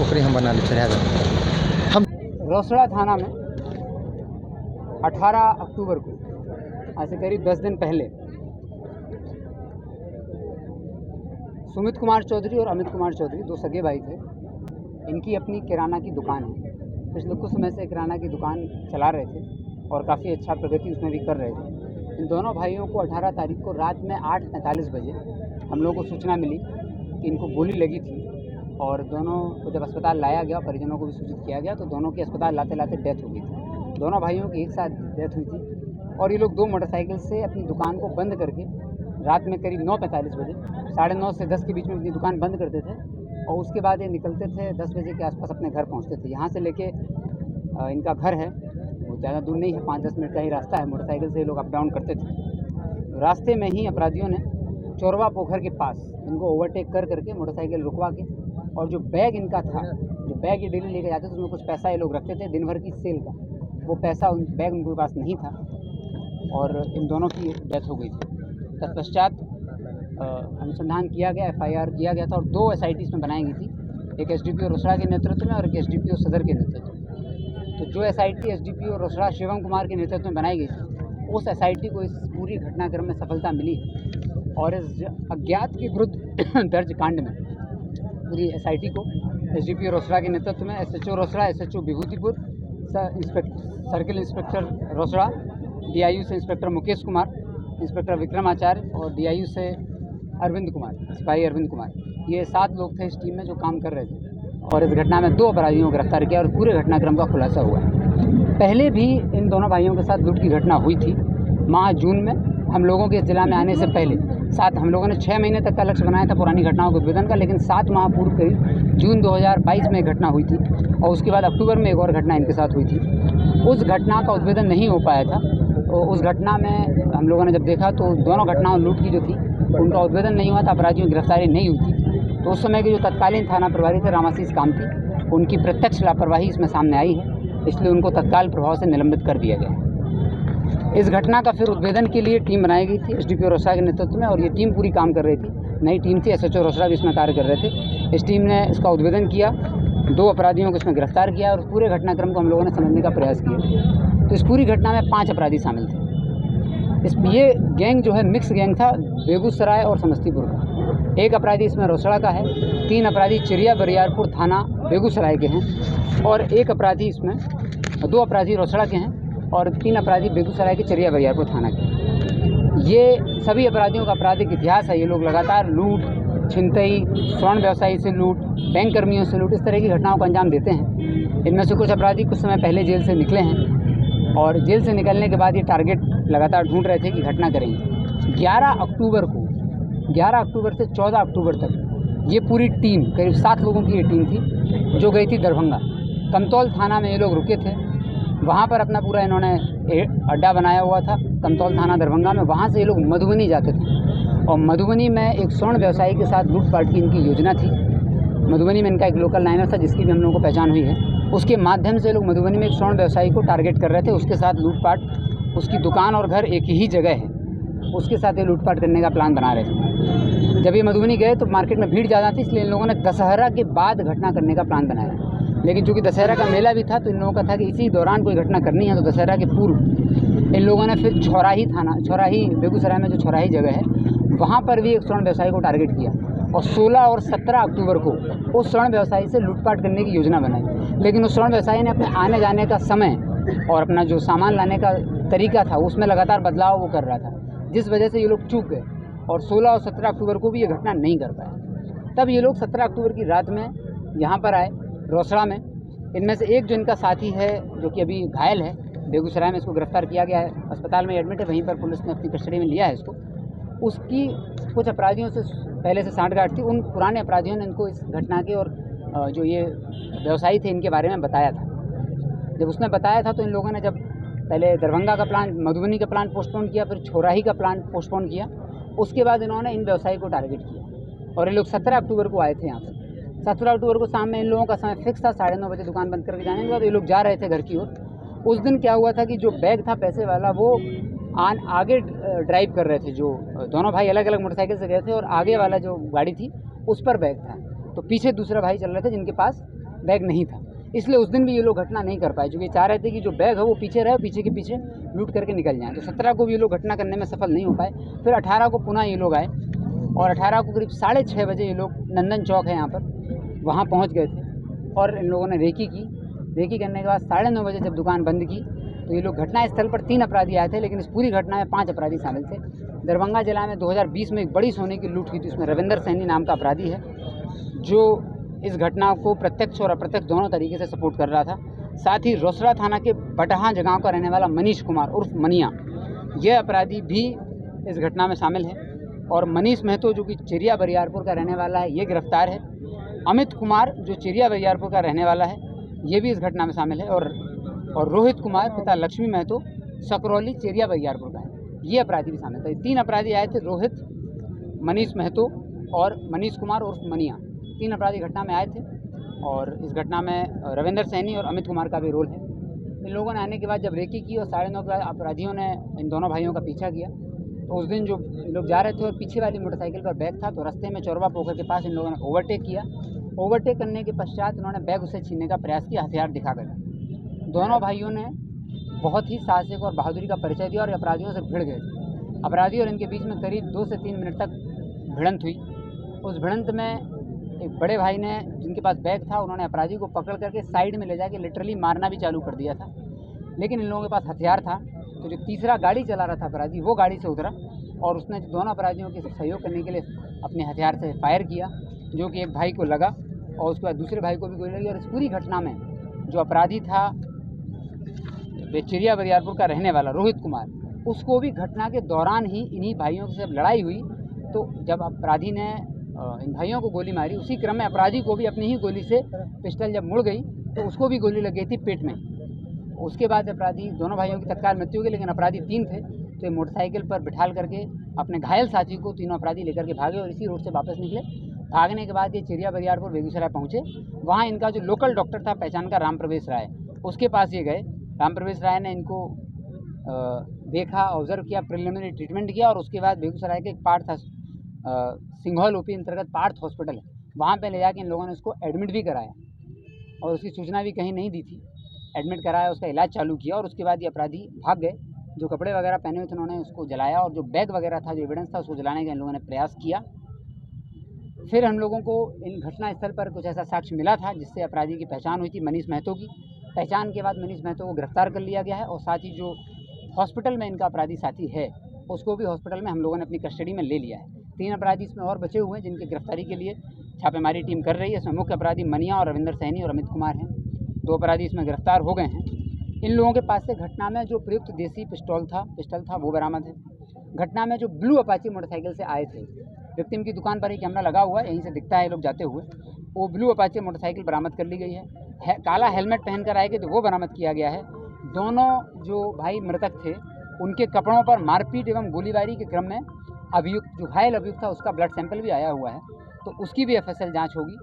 नौकरी हम बना ले चढ़ा दें। हम रोसड़ा थाना में 18 अक्टूबर को, आज से करीब 10 दिन पहले, सुमित कुमार चौधरी और अमित कुमार चौधरी, दो सगे भाई थे। इनकी अपनी किराना की दुकान है। पिछले कुछ समय से किराना की दुकान चला रहे थे और काफ़ी अच्छा प्रगति उसमें भी कर रहे थे। इन दोनों भाइयों को 18 तारीख को रात में 8:45 बजे हम लोगों को सूचना मिली कि इनको गोली लगी थी, और दोनों को जब अस्पताल लाया गया, परिजनों को भी सूचित किया गया, तो दोनों की अस्पताल लाते लाते डेथ हो गई थी। दोनों भाइयों की एक साथ डेथ हुई थी और ये लोग 2 मोटरसाइकिल से अपनी दुकान को बंद करके रात में करीब 9:45 बजे, 9:30 से 10 के बीच में अपनी दुकान बंद करते थे और उसके बाद ये निकलते थे 10 बजे के आसपास अपने घर पहुंचते थे। यहाँ से लेके इनका घर है वो ज़्यादा दूर नहीं है, 5-10 मिनट का ही रास्ता है। मोटरसाइकिल से ये लोग अप डाउन करते थे। रास्ते में ही अपराधियों ने चोरवा पोखर के पास इनको ओवरटेक करके मोटरसाइकिल रुकवा के, और जो बैग इनका था, जो बैग ये डेली लेके जाते थे, उसमें कुछ पैसा ये लोग रखते थे दिन भर की सेल का, वो पैसा बैग उनके पास नहीं था और इन दोनों की डेथ हो गई थी। तत्पश्चात अनुसंधान किया गया, FIR किया गया था और 2 SIT इसमें बनाई गई थी, एक SDPO रोसड़ा के नेतृत्व में और एक SDPO सदर के नेतृत्व में। तो जो SIT SDPO रोसड़ा शिवम कुमार के नेतृत्व में बनाई गई थी, उस SIT को इस पूरी घटनाक्रम में सफलता मिली और इस अज्ञात के विरुद्ध दर्ज कांड में पूरी SIT को SDPO रोसड़ा के नेतृत्व में SHO Rosera, SHO Vibhutipur, circle inspector Rosera, DIU से इंस्पेक्टर मुकेश कुमार, इंस्पेक्टर विक्रमाचार्य और DIU से अरविंद कुमार, सिपाही अरविंद कुमार, ये 7 लोग थे इस टीम में जो काम कर रहे थे। और इस घटना में 2 अपराधियों को गिरफ्तार किया और पूरे घटनाक्रम का खुलासा हुआ। पहले भी इन दोनों भाइयों के साथ लूट की घटना हुई थी माह जून में। हम लोगों के जिला में आने से पहले हम लोगों ने 6 महीने तक का लक्ष्य बनाया था पुरानी घटनाओं के उद्भेदन का, लेकिन 7 माह पूर्व करीब जून 2022 में एक घटना हुई थी और उसके बाद अक्टूबर में एक और घटना इनके साथ हुई थी। उस घटना का उद्भेदन नहीं हो पाया था। तो उस घटना में हम लोगों ने जब देखा तो दोनों घटनाओं लूट की जो थी उनका उद्भेदन नहीं हुआ था, अपराधियों की गिरफ्तारी नहीं हुई थी। तो उस समय के जो तत्कालीन थाना प्रभारी थे रामाशीष कामती, उनकी प्रत्यक्ष लापरवाही इसमें सामने आई है, इसलिए उनको तत्काल प्रभाव से निलंबित कर दिया गया। इस घटना का फिर उद्भेदन के लिए टीम बनाई गई थी SDPO रोसड़ा के नेतृत्व में और ये टीम पूरी काम कर रही थी। नई टीम थी, SHO रोसड़ा भी इसमें कार्य कर रहे थे। इस टीम ने इसका उद्भेदन किया, 2 अपराधियों को इसमें गिरफ्तार किया और पूरे घटनाक्रम को हम लोगों ने समझने का प्रयास किया। तो इस पूरी घटना में 5 अपराधी शामिल थे। ये गैंग जो है मिक्स गैंग था, बेगूसराय और समस्तीपुर का। 1 अपराधी इसमें रोसड़ा का है, 3 अपराधी चिड़िया बरियारपुर थाना बेगूसराय के हैं और 1 अपराधी इसमें 2 अपराधी रोसड़ा के हैं और 3 अपराधी बेगूसराय के चिड़िया बरियारपुर थाना के। ये सभी अपराधियों का आपराधिक इतिहास है। ये लोग लगातार लूट, छिनतई, स्वर्ण व्यवसायी से लूट, बैंक कर्मियों से लूट, इस तरह की घटनाओं को अंजाम देते हैं। इनमें से कुछ अपराधी कुछ समय पहले जेल से निकले हैं और जेल से निकलने के बाद ये टारगेट लगातार ढूंढ रहे थे कि घटना करेंगे। 11 अक्टूबर से 14 अक्टूबर तक ये पूरी टीम, करीब 7 लोगों की ये टीम थी जो गई थी दरभंगा। कमतौल थाना में ये लोग रुके थे, वहाँ पर अपना पूरा इन्होंने अड्डा बनाया हुआ था कमतौल थाना दरभंगा में। वहाँ से ये लोग मधुबनी जाते थे और मधुबनी में एक स्वर्ण व्यवसायी के साथ लूटपाट की इनकी योजना थी। मधुबनी में इनका एक लोकल लाइनर था जिसकी भी हम लोगों को पहचान हुई है। उसके माध्यम से लोग मधुबनी में एक स्वर्ण व्यवसायी को टारगेट कर रहे थे, उसके साथ लूटपाट, उसकी दुकान और घर एक ही जगह है, उसके साथ ये लूटपाट करने का प्लान बना रहे थे। जब ये मधुबनी गए तो मार्केट में भीड़ ज़्यादा थी, इसलिए इन लोगों ने दशहरा के बाद घटना करने का प्लान बनाया। लेकिन चूँकि दशहरा का मेला भी था तो इन लोगों का था कि इसी दौरान कोई घटना करनी है, तो दशहरा के पूर्व इन लोगों ने फिर छौराही बेगूसराय में जो छौराही जगह है वहाँ पर भी एक स्वर्ण व्यवसायी को टारगेट किया और 16 और 17 अक्टूबर को उस स्वर्ण व्यवसायी से लूटपाट करने की योजना बनाई। लेकिन उस स्वर्ण व्यवसायी ने अपने आने जाने का समय और अपना जो सामान लाने का तरीका था उसमें लगातार बदलाव वो कर रहा था, जिस वजह से ये लोग चूक गए और 16 और 17 अक्टूबर को भी ये घटना नहीं कर पाए। तब ये लोग 17 अक्टूबर की रात में यहाँ पर आए रोसड़ा में। इनमें से एक जो इनका साथी है जो कि अभी घायल है बेगूसराय में, इसको गिरफ्तार किया गया है, अस्पताल में एडमिट है, वहीं पर पुलिस ने अपनी कस्टडी में लिया है इसको। उसकी कुछ अपराधियों से पहले से सांठगांठ थी। उन पुराने अपराधियों ने इनको इस घटना के और जो ये व्यवसायी थे इनके बारे में बताया था। जब उसने बताया था तो इन लोगों ने जब पहले दरभंगा का प्लान, मधुबनी का प्लान पोस्टपोन किया, फिर छौराही का प्लान पोस्टपोन किया, उसके बाद इन्होंने इन व्यवसायी को टारगेट किया और ये लोग 17 अक्टूबर को आए थे यहाँ पर। 17 अक्टूबर को शाम में इन लोगों का समय फिक्स था, 9:30 बजे दुकान बंद करके जाने के बाद ये लोग जा रहे थे घर की ओर। उस दिन क्या हुआ था कि जो बैग था पैसे वाला वो आगे ड्राइव कर रहे थे, जो दोनों भाई अलग अलग मोटरसाइकिल से गए थे और आगे वाला जो गाड़ी थी उस पर बैग था, तो पीछे दूसरा भाई चल रहे थे जिनके पास बैग नहीं था, इसलिए उस दिन भी ये लोग घटना नहीं कर पाए, क्योंकि चाह रहे थे कि जो बैग है वो पीछे रहे, पीछे के पीछे लूट करके निकल जाएँ। तो 17 को भी ये लोग घटना करने में सफल नहीं हो पाए। फिर 18 को पुनः ये लोग आए और 18 को करीब 6:30 बजे ये लोग नंदन चौक है यहाँ पर, वहाँ पहुँच गए थे और इन लोगों ने रेकी की। रेकी करने के बाद 9:30 बजे जब दुकान बंद की तो ये लोग घटनास्थल पर 3 अपराधी आए थे, लेकिन इस पूरी घटना में 5 अपराधी शामिल थे। दरभंगा जिला में 2020 में एक बड़ी सोने की लूट हुई थी, उसमें रविंदर सैनी नाम का अपराधी है जो इस घटना को प्रत्यक्ष और अप्रत्यक्ष दोनों तरीके से सपोर्ट कर रहा था। साथ ही रोसड़ा थाना के बटहा जगह का रहने वाला मनीष कुमार उर्फ मनिया, यह अपराधी भी इस घटना में शामिल है। और मनीष महतो जो कि चिरिया बरियारपुर का रहने वाला है, ये गिरफ्तार है। अमित कुमार जो चिरिया बरियारपुर का रहने वाला है, ये भी इस घटना में शामिल है। और रोहित कुमार पिता लक्ष्मी महतो सकरौली चिरिया बरियारपुर का है, ये अपराधी भी शामिल थे। 3 अपराधी आए थे, रोहित, मनीष महतो और मनीष कुमार उर्फ मनिया, 3 अपराधी घटना में आए थे। और इस घटना में रविंदर सैनी और अमित कुमार का भी रोल है। इन लोगों ने आने के बाद जब रेकी की और 9:30 के बाद अपराधियों ने इन दोनों भाइयों का पीछा किया, तो उस दिन जो लोग जा रहे थे और पीछे वाली मोटरसाइकिल पर बैग था, तो रास्ते में चौरवा पोखर के पास इन लोगों ने ओवरटेक किया। ओवरटेक करने के पश्चात उन्होंने बैग उसे छीनने का प्रयास किया हथियार दिखाकर। दोनों भाइयों ने बहुत ही साहसिक और बहादुरी का परिचय दिया और अपराधियों से भिड़ गए। अपराधी और इनके बीच में करीब 2 से 3 मिनट तक भिड़ंत हुई। उस भिड़ंत में एक बड़े भाई ने, जिनके पास बैग था, उन्होंने अपराधी को पकड़ करके साइड में ले जाके लिटरली मारना भी चालू कर दिया था। लेकिन इन लोगों के पास हथियार था, तो जो तीसरा गाड़ी चला रहा था अपराधी, वो गाड़ी से उतरा और उसने दोनों अपराधियों के सहयोग करने के लिए अपने हथियार से फायर किया, जो कि एक भाई को लगा और उसके बाद दूसरे भाई को भी गोली लगी। और इस पूरी घटना में जो अपराधी था चिरिया बरियारपुर का रहने वाला रोहित कुमार, उसको भी घटना के दौरान ही इन्हीं भाइयों से जब लड़ाई हुई, तो जब अपराधी ने इन भाइयों को गोली मारी, उसी क्रम में अपराधी को भी अपनी ही गोली से पिस्टल जब मुड़ गई तो उसको भी गोली लग गई थी पेट में। उसके बाद अपराधी, दोनों भाइयों की तत्काल मृत्यु हो गई, लेकिन अपराधी 3 थे, तो ये मोटरसाइकिल पर बिठाल करके अपने घायल साथी को तीनों अपराधी लेकर के भागे और इसी रोड से वापस निकले। भागने के बाद ये चिरिया बरियारपुर बेगूसराय पहुँचे। वहाँ इनका जो लोकल डॉक्टर था पहचान का राम प्रवेश राय, उसके पास ये गए। राम प्रवेश राय ने इनको देखा, ऑब्जर्व किया, प्रिलिमिनरी ट्रीटमेंट किया और उसके बाद बेगूसराय के एक पार्थ था, सिंघौल ओपी अंतर्गत पार्थ हॉस्पिटल है, वहाँ पे ले जाके इन लोगों ने उसको एडमिट भी कराया और उसकी सूचना भी कहीं नहीं दी थी। एडमिट कराया, उसका इलाज चालू किया और उसके बाद ये अपराधी भाग गए। जो कपड़े वगैरह पहने हुए थे उन्होंने उसको जलाया और जो बैग वगैरह था, जो एविडेंस था, उसको जलाने का इन लोगों ने प्रयास किया। फिर हम लोगों को इन घटना स्थल पर कुछ ऐसा साक्ष्य मिला था जिससे अपराधी की पहचान हुई थी मनीष महतो की। पहचान के बाद मनीष महतो को गिरफ्तार कर लिया गया है और साथ ही जो हॉस्पिटल में इनका अपराधी साथी है उसको भी हॉस्पिटल में हम लोगों ने अपनी कस्टडी में ले लिया है। 3 अपराधी इसमें और बचे हुए हैं जिनकी गिरफ्तारी के लिए छापेमारी टीम कर रही है। इसमें मुख्य अपराधी मनिया और रविंदर सैनी और अमित कुमार हैं। 2 अपराधी इसमें गिरफ्तार हो गए हैं। इन लोगों के पास से घटना में जो प्रयुक्त देसी पिस्टल था वो बरामद है। घटना में जो ब्लू अपाची मोटरसाइकिल से आए थे, विक्टिम की दुकान पर एक कैमरा लगा हुआ है, यहीं से दिखता है ये लोग जाते हुए, वो ब्लू अपाची मोटरसाइकिल बरामद कर ली गई है। काला हेलमेट पहन कर आए थे तो वो बरामद किया गया है। दोनों जो भाई मृतक थे उनके कपड़ों पर मारपीट एवं गोलीबारी के क्रम में अभियुक्त, जो घायल अभियुक्त था, उसका ब्लड सैंपल भी आया हुआ है, तो उसकी भी FSL जाँच होगी।